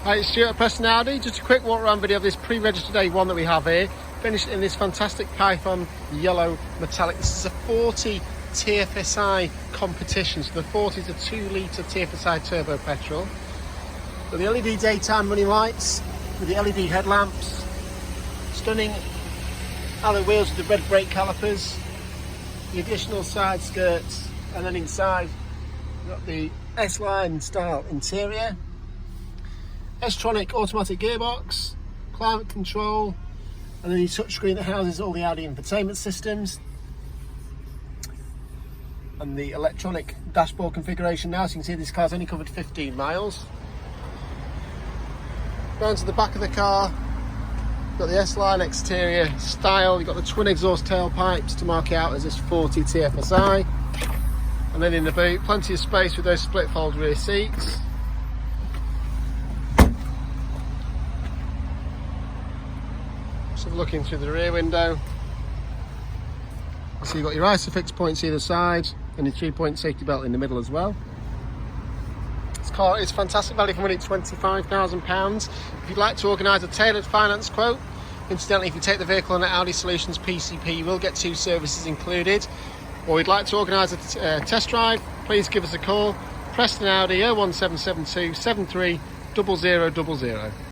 Hi, it's Stuart at Preston Audi. Just a quick walk around video of this pre-registered A1 that we have here. Finished in this fantastic Python yellow metallic. This is a 40 TFSI competition. So the 40 is a 2 litre TFSI turbo petrol. Got the LED daytime running lights with the LED headlamps. Stunning alloy wheels with the red brake calipers. The additional side skirts, and then inside we've got the S-Line style interior. S-Tronic automatic gearbox, climate control, and then the touchscreen that houses all the Audi infotainment systems. And the electronic dashboard configuration now, so you can see this car's only covered 15 miles. Down to the back of the car, you've got the S-Line exterior style, you've got the twin exhaust tailpipes to mark it out as this 40 TFSI. And then in the boot, plenty of space with those split fold rear seats. So looking through the rear window, so you've got your ISOFIX points either side and your 3-point safety belt in the middle as well. This car is fantastic value for money at £25,000. If you'd like to organise a tailored finance quote, incidentally if you take the vehicle on an Audi Solutions PCP you will get 2 services included, or you'd like to organise a test drive, please give us a call. Preston Audi 01772 73 0000.